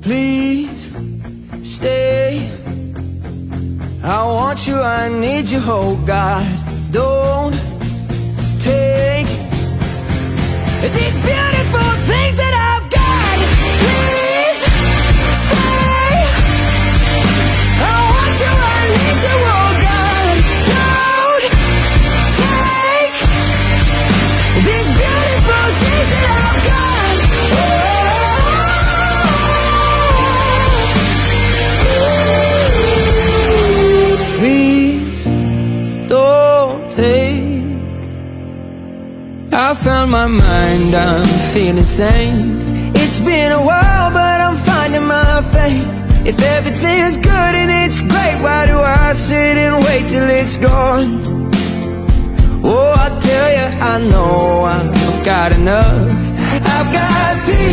Please stay. I want you, I need you, oh God. Don't take these beautiful things that I've got. Please stay. I want you, I need you, oh God. Don't take these beautiful things that I've got. Please don't take. I found my mind, I'm feeling sane. It's been a while, but I'm finding my faith. If everything's good and it's great, why do I sit and wait till it's gone? Oh, I tell you, I know I've got enough. I've got peace.